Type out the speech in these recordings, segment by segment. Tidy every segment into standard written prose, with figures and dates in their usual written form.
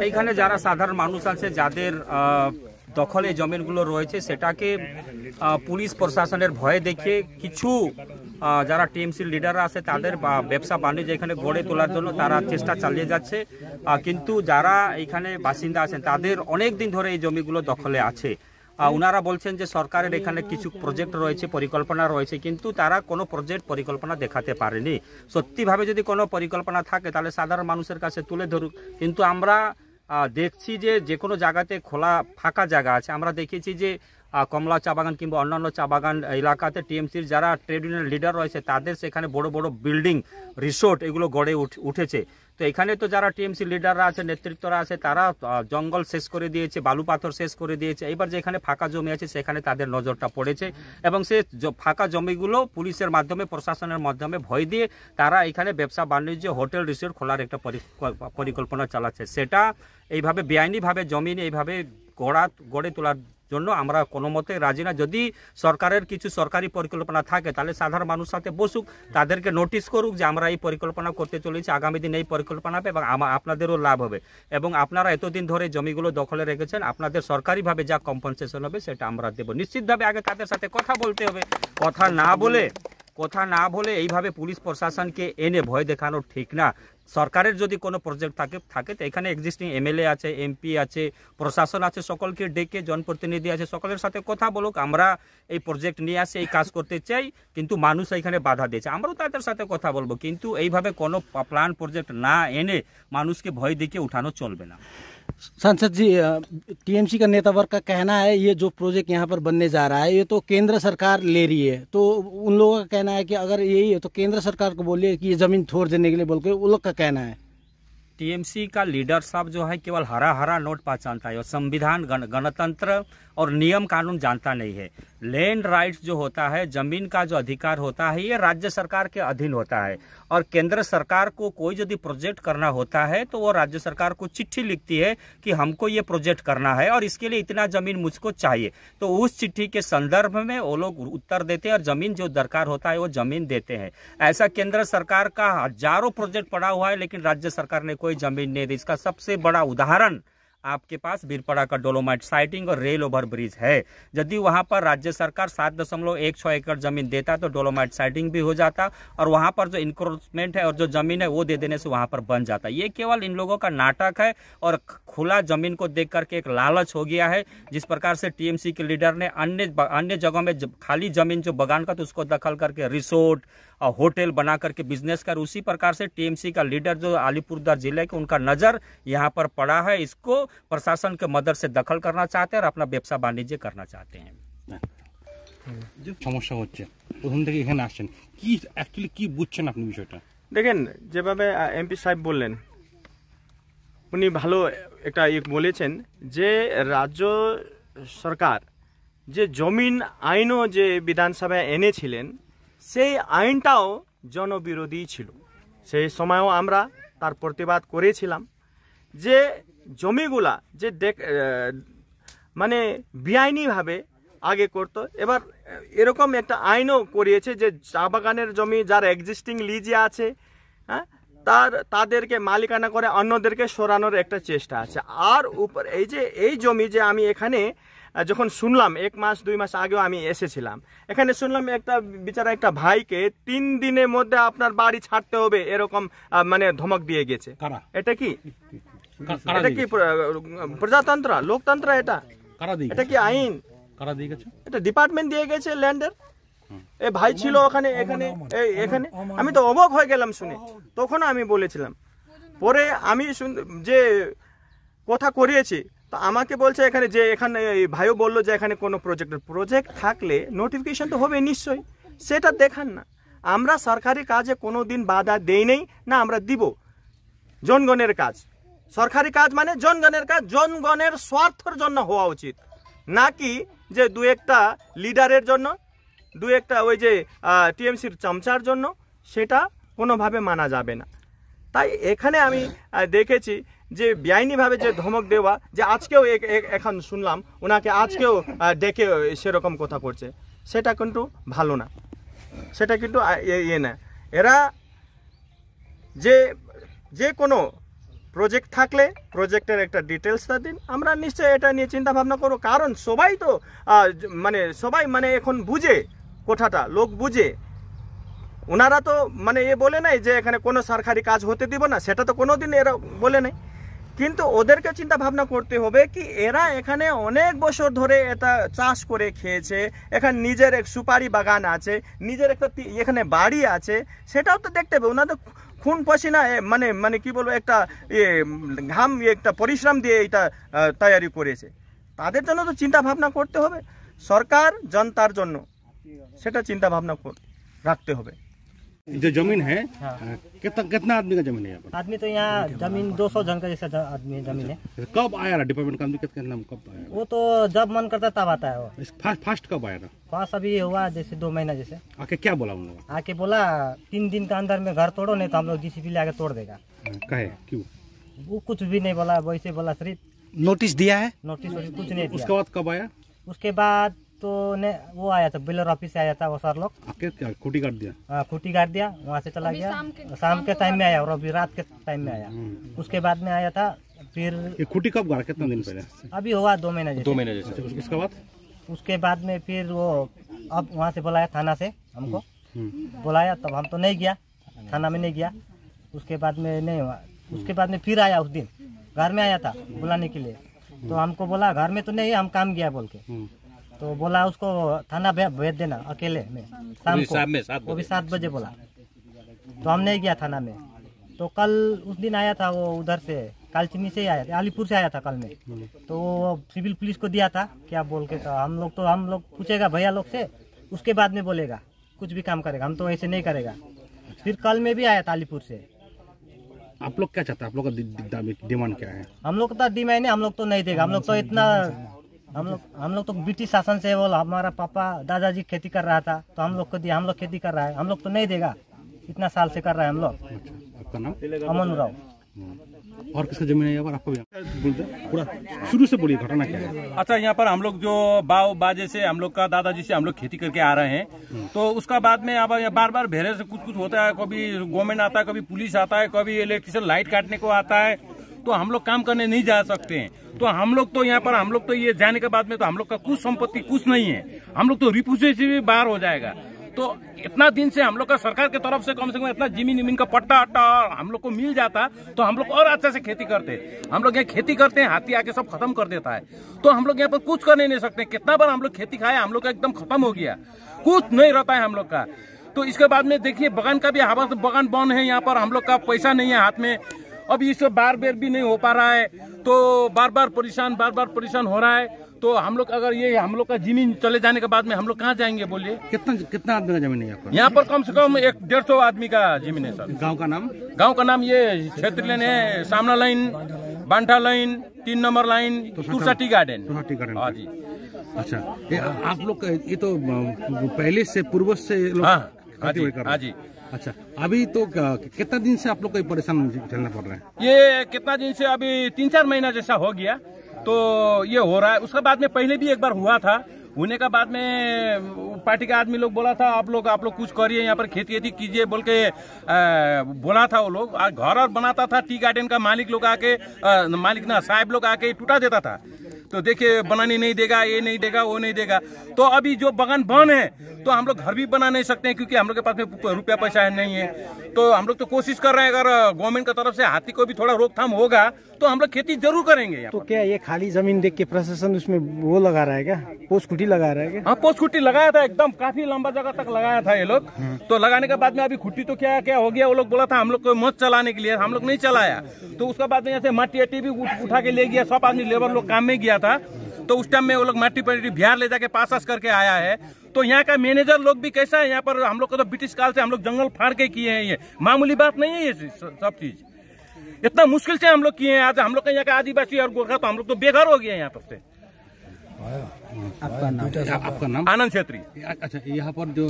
এইখানে যারা সাধারণ মানুষ আছে যাদের দখলে জমিনগুলো রয়েছে সেটাকে পুলিশ প্রশাসনের ভয়ে দেখে কিছু যারা টিএমসি লিডাররা আছে তাদের ব্যবসা বাণিজ্য এখানে গড়ে তোলার জন্য তারা চেষ্টা চালিয়ে যাচ্ছে, কিন্তু যারা এখানে বাসিন্দা আছেন তাদের অনেক দিন ধরে এই জমিগুলো দখলে আছে। ওনারা বলছেন যে সরকারের এখানে কিছু প্রজেক্ট রয়েছে, পরিকল্পনা রয়েছে, কিন্তু তারা কোনো প্রজেক্ট পরিকল্পনা দেখাতে পারেনি। সত্যিভাবে যদি কোনো পরিকল্পনা থাকে তাহলে সাধারণ মানুষের কাছে তুলে ধরুক, কিন্তু আমরা দেখছি যে কোনো জায়গাতে খোলা ফাঁকা জায়গা আছে। আমরা দেখেছি যে কমলা চা বাগান কিংবা অন্যান্য চা বাগান এলাকাতে টিএমসির যারা ট্রেড ইউনিয়ন লিডার রয়েছে তাদের সেখানে বড় বড় বিল্ডিং, রিসোর্ট এগুলো গড়ে উঠেছে। তো এখানে তো যারা টিএমসি লিডাররা আছে, নেতৃত্বরা আছে, তারা জঙ্গল শেষ করে দিয়েছে, বালু পাথর শেষ করে দিয়েছে। এবার যেখানে ফাঁকা জমি আছে সেখানে তাদের নজরটা পড়েছে এবং সে ফাঁকা জমিগুলো পুলিশের মাধ্যমে, প্রশাসনের মাধ্যমে ভয় দিয়ে তারা এখানে ব্যবসা বাণিজ্য, হোটেল, রিসোর্ট খোলার একটা পরিকল্পনা চালাচ্ছে। সেটা এইভাবে বেআইনিভাবে জমি এইভাবে গড়ে তোলার জন্য আমরা কোনো মতে রাজি না। যদি সরকারের কিছু সরকারি পরিকল্পনা থাকে তাহলে সাধারণ মানুষ সাথে বসুক, তাদেরকে নোটিশ করুক যে আমরা এই পরিকল্পনা করতে চলেছি, আগামী দিন এই পরিকল্পনা হবে এবং আপনাদেরও লাভ হবে এবং আপনারা এতদিন ধরে জমিগুলো দখলে রেখেছেন, আপনাদের সরকারিভাবে যা কম্পেনসেশন হবে সেটা আমরা দেব। নিশ্চিতভাবে আগে তাদের সাথে কথা বলতে হবে। কথা না বলে এইভাবে পুলিশ প্রশাসনকে এনে ভয় দেখানো ঠিক না। সরকারের যদি কোনো প্রজেক্ট থাকে তো এখানে এক্সিস্টিং এমএলএ আছে, এমপি আছে, প্রশাসন আছে, সকলকে ডেকে, জনপ্রতিনিধি আছে, সকলের সাথে কথা বলুক। আমরা এই প্রজেক্ট নিয়ে আসে এই কাজ করতে চাই, কিন্তু মানুষ এখানে বাধা দিয়েছে, আমরাও তাদের সাথে কথা বলবো, কিন্তু এইভাবে কোনো প্ল্যান প্রজেক্ট না এনে মানুষকে ভয় দেখিয়ে उठानो চলবে না। सांसद जी, टीएमसी का नेता वर्ग का कहना है ये जो प्रोजेक्ट यहाँ पर बनने जा रहा है ये तो केंद्र सरकार ले रही है, तो उन लोगों का कहना है कि अगर यही है तो केंद्र सरकार को बोलिए कि ये जमीन छोड़ देने के लिए बोल के उन लोग का कहना है। टीएमसी का लीडर साहब जो है केवल हरा नोट पहचानता है और संविधान, गणतंत्र और नियम कानून जानता नहीं है। लैंड राइट्स जो होता है, जमीन का जो अधिकार होता है, ये राज्य सरकार के अधीन होता है और केंद्र सरकार को कोई यदि प्रोजेक्ट करना होता है तो वो राज्य सरकार को चिट्ठी लिखती है कि हमको ये प्रोजेक्ट करना है और इसके लिए इतना जमीन मुझको चाहिए, तो उस चिट्ठी के संदर्भ में वो लोग उत्तर देते हैं और जमीन जो दरकार होता है वो जमीन देते हैं। ऐसा केंद्र सरकार का हजारों प्रोजेक्ट पड़ा हुआ है लेकिन राज्य सरकार ने कोई जमीन नहीं दी। इसका सबसे बड़ा उदाहरण आपके पास बीरपड़ा का डोलोमाइट साइटिंग और रेल ओवर ब्रिज है। यदि वहां पर राज्य सरकार 7.16 एकड़ जमीन देता तो डोलोमाइट साइटिंग भी हो जाता और वहां पर जो इंक्रोचमेंट है और जो जमीन है वो दे देने से वहां पर बन जाता। ये केवल इन लोगों का नाटक है और खुला जमीन को देख करके एक लालच हो गया है। जिस प्रकार से टीएमसी के लीडर ने अन्य जगहों में खाली जमीन जो बगान का तो उसको दखल करके रिसोर्ट और होटल बना करके बिजनेस कर, उसी प्रकार से टीएमसी का लीडर जो अलीपुरद्वार जिले के उनका नजर यहाँ पर पड़ा है। इसको प्रशासन के मदद से दखल करना चाहते हैं और अपना व्यवसाय वाणिज्य करना चाहते हैं। সমস্যা হচ্ছে প্রথম থেকে এখানে আসছেন, কি অ্যাকচুয়ালি কি বুঝছেন আপনি বিষয়টা? দেখেন, যেভাবে এমপি সাহেব বললেন উনি ভালো একটা বলেছেন যে রাজ্য সরকার যে জমিন আইনও যে বিধানসভায় এনেছিলেন সেই আইনটাও জনবিরোধী ছিল। সেই সময়ও আমরা তার প্রতিবাদ করেছিলাম যে জমিগুলা যে মানে বেআইনিভাবে আগে করতো, এবার এরকম একটা আইনও করিয়েছে যে চা বাগানের জমি যার এক্সিস্টিং লিজে আছে, হ্যাঁ, তাদেরকে মালিকানা করে অন্যদেরকে সরানোর একটা চেষ্টা আছে। আর উপর এই জমি যে আমি এখানে যখন শুনলাম 1 মাস 2 মাস আগেও আমি এসেছিলাম, এখানে শুনলাম একটা বিচারা একটা ভাইকে 3 দিনের মধ্যে আপনার বাড়ি ছাড়তে হবে এরকম মানে ধমক দিয়ে গেছে। এটা কি প্রজাতন্ত্র, লোকতন্ত্র? এটা কি আইন? এটা ডিপার্টমেন্ট দিয়ে গেছে ল্যান্ডের। এই ভাই ছিল ওখানে, এখানে আমি তো অবাক হয়ে গেলাম শুনে। তখন আমি বলেছিলাম, পরে আমি যে কথা করিয়েছি তো আমাকে বলছে এখানে ভাইও বললো যে এখানে কোনো প্রজেক্ট থাকলে নোটিফিকেশন তো হবে নিশ্চয়ই, সেটা দেখান না। আমরা সরকারি কাজে কোনো দিন বাধা দেই নেই না, আমরা দিব। জনগণের কাজ, সরকারি কাজ মানে জনগণের কাজ, জনগণের স্বার্থের জন্য হওয়া উচিত, নাকি যে 2-1টা লিডারের জন্য, 2-1টা ওই যে টিএমসির চামচার জন্য। সেটা কোনোভাবে মানা যাবে না। তাই এখানে আমি দেখেছি যে বেআইনিভাবে যে ধমক দেওয়া, যে আজকেও এখন শুনলাম ওনাকে আজকেও ডেকে সেরকম কথা করছে, সেটা কিন্তু ভালো না, সেটা কিন্তু না। এরা যে কোনো প্রজেক্ট থাকলে প্রজেক্টের একটা ডিটেলসটা দিন, আমরা নিশ্চয়ই এটা নিয়ে চিন্তা ভাবনা করবো। কারণ সবাই তো সবাই এখন বুঝে কথাটা, লোক বুঝে। ওনারা তো এ বলে নাই যে এখানে কোনো সরকারি কাজ হতে দিব না, সেটা তো কোনোদিন এরা বলে নাই। কিন্তু ওদেরকে চিন্তা ভাবনা করতে হবে কি এরা এখানে অনেক বছর ধরে এটা চাষ করে খেয়েছে, এখানে নিজের এক সুপারি বাগান আছে, নিজের একটা এখানে বাড়ি আছে, সেটাও তো দেখতে হবে। ওনাদের খুন পসিনা কি বলবো একটা ঘাম একটা পরিশ্রম দিয়ে এটা তৈরি করেছে, তাদের জন্য তো চিন্তা ভাবনা করতে হবে। সরকার জনতার জন্য সেটা চিন্তা ভাবনা রাখতে হবে। जो जमीन है हाँ। कितना आदमी का जमीन है यहाँ पर? आदमी तो यहाँ जमीन 200 जन का जैसा आदमी जमीन है। कब आया था डिपार्टमेंट का आदमी, कितना कब आया? वो तो जब मन करता तब आता है। वो फास्ट कब आया था? पास अभी हुआ जैसे 2 महीना जैसे। आके क्या बोला उन लोगों आके बोला 3 दिन के अंदर में घर तोड़ो, नहीं तो हम लोग जीसीबी ले आके तोड़ देगा। ने? कहे क्यों? वो कुछ भी नहीं बोला, वैसे बोला सिर्फ नोटिस दिया है? नोटिस कुछ नहीं उसके दिया। बाद कब आया? उसके बाद तो ने वो आया था, बिलर ऑफिस से आया था वो सर लोग, आके क्या खूटी काट दिया? खूटी काट दिया, वहाँ से चला गया। शाम के टाइम में आया और अभी रात के टाइम में आया। उसके बाद में आया था फिर ये खूटी कब गाड़ा, कितना दिन पहले? अभी हुआ 2 महीना जैसे। 2 महीने जैसे। उसके बाद उसके बाद में फिर वो अब वहाँ से बुलाया थाना से हमको, बुलाया तब हम तो नहीं गया, थाना में नहीं गया। उसके बाद में नहीं हुआ, उसके बाद में फिर आया, उस दिन घर में आया था बुलाने के लिए। तो हमको बोला घर में तो नहीं, हम काम गया बोल के। तो बोला उसको थाना भेज देना अकेले में शाम को, वो भी 7 बजे बोला। तो हम नहीं गया थाना में। तो कल उस दिन आया था वो उधर से, कालचिनी से आया था, अलीपुर से आया था कल में। तो वो सिविल पुलिस को दिया था क्या बोल के, तो हम लोग पूछेगा भैया लोग से, उसके बाद में बोलेगा कुछ भी काम करेगा, हम तो ऐसे नहीं करेगा। फिर कल में भी आया था अलीपुर से। आप लोग क्या चाहते हैं? आप लोग का डिमांड क्या है? हम लोग का डिमांड है, हम लोग तो नहीं देगा। हम लोग तो इतना हम लोग तो ब्रिटिश शासन से बोला, हमारा पापा दादाजी खेती कर रहा था तो हम लोग को दिया, हम लोग खेती कर रहा है, हम लोग तो नहीं देगा। इतना साल से कर रहा है हम लोग। आपका नाम? अमन राव। और किसका जमीन है यहाँ पर? आपको बोलते पूरा शुरू से बोलिए, घटना क्या है? अच्छा, यहाँ पर हम लोग जो बाजे से हम लोग का दादाजी से हम लोग खेती करके आ रहे हैं, तो उसका बाद में अब बार बार भेरे से कुछ होता है, कभी गवर्नमेंट आता है, कभी पुलिस आता है, कभी इलेक्ट्रिशियन लाइट काटने को आता है, तो हम लोग काम करने नहीं जा सकते हैं। तो हम लोग तो यहाँ पर हम लोग तो ये जाने के बाद में तो हम लोग का कुछ संपत्ति कुछ नहीं है, हम लोग तो रिपोर्ट से भी बाहर हो जाएगा। तो इतना दिन से हम लोग का सरकार की तरफ से कम से कम इतना जमीन का पट्टा अट्टा हम लोग को मिल जाता तो हम लोग और अच्छे से खेती करते। हम लोग यहाँ खेती करते हैं, हाथी आके सब खत्म कर देता है, तो हम लोग यहाँ पर कुछ कर नहीं सकते। कितना बार हम लोग खेती खाए, हम लोग का एकदम खत्म हो गया, कुछ नहीं रहता है हम लोग का। तो इसके बाद में देखिए बगान का भी हवा बगान बंद है, यहाँ पर हम लोग का पैसा नहीं है हाथ में। अब इस बार भी नहीं हो पा रहा है, तो बार बार परेशान हो रहा है। तो हम लोग अगर ये हम लोग का जमीन चले जाने के बाद में हम लोग कहाँ जाएंगे बोलिए? कितना आदमी का जमीन है यहाँ पर? यहाँ पर कम से कम 150 आदमी का जमीन है सर। गांव का नाम? गांव का नाम ये क्षेत्र लाइन है, सामना लाइन, बांटा लाइन, 3 नंबर लाइन, तुलसाटी गार्डन। हाँ जी। अच्छा, ये आप लोग ये तो पहले से पूर्व से लोग हाँ जी। अच्छा, अभी तो कितना दिन से आप लोग को परेशान झेलना पड़ रहा है? ये कितना दिन से, अभी 3-4 महीना जैसा हो गया, तो ये हो रहा है। उसके बाद में पहले भी एक बार हुआ था, होने का बाद में पार्टी का आदमी लोग बोला था आप लोग कुछ करिए, यहाँ पर खेती कीजिए बोल के बोला था। वो लोग घर और बनाता था, टी गार्डन का मालिक लोग आके साहब लोग आके टूटा देता था। तो देखिए बनाने नहीं देगा, ये नहीं देगा, वो नहीं देगा। तो अभी जो बगान बंद है तो हम लोग घर भी बना नहीं सकते हैं, क्योंकि हम लोग के पास में रुपया पैसा नहीं है। तो हम लोग तो कोशिश कर रहे हैं, अगर गवर्नमेंट की तरफ से हाथी को भी थोड़ा रोकथाम होगा तो हम लोग खेती जरूर करेंगे। तो क्या ये खाली जमीन देख के प्रशासन उसमें वो लगा रहा है क्या, पोस्ट खुटी लगा रहा है क्या? हाँ, पोस्ट खुट्टी लगाया था, एकदम काफी लंबा जगह तक लगाया था ये लोग। तो लगाने के बाद में अभी खुट्टी तो क्या क्या हो गया, वो लोग बोला था हम लोग को मत चलाने के लिए, हम लोग नहीं चलाया। तो उसके बाद में यहाँ से माटी भी उठा के ले गया, सब आदमी लेबर लोग काम में गया था। तो उस टाइम में वो लोग माटी बिहार ले जाके पास करके आया है। तो यहाँ का मैनेजर लोग भी कैसा है, यहाँ पर हम लोग को तो ब्रिटिश काल से हम लोग जंगल फाड़ के किए हैं, ये मामूली बात नहीं है। ये सब चीज इतना मुश्किल से हम लोग किए हैं। आज हम लोग का यहाँ का आदिवासी और गोरखा तो हम लोग तो बेघर हो गए यहाँ पर से। आपका नाम? आनंद छेत्री। अच्छा, यहाँ पर जो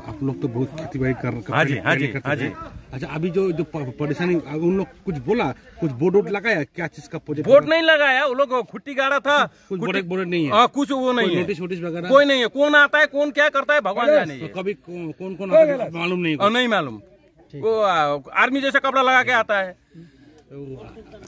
आप लोग तो बहुत खेती बाड़ी कर हाँ जी। अच्छा, अभी जो परेशानी उन लोग कुछ बोला, कुछ बोर्ड लगाया, क्या चीज का प्रोजेक्ट? बोर्ड नहीं लगाया, वो लोग खुट्टी गाड़ा था, कुछ बोर्ड नहीं है, कुछ वो नहीं है, नोटिस वगैरह कोई नहीं है। कौन आता है, कौन क्या करता है, भगवान जाने। कभी कौन मालूम नहीं, नहीं मालूम। वो आर्मी जैसा कपड़ा लगा के आता है। वो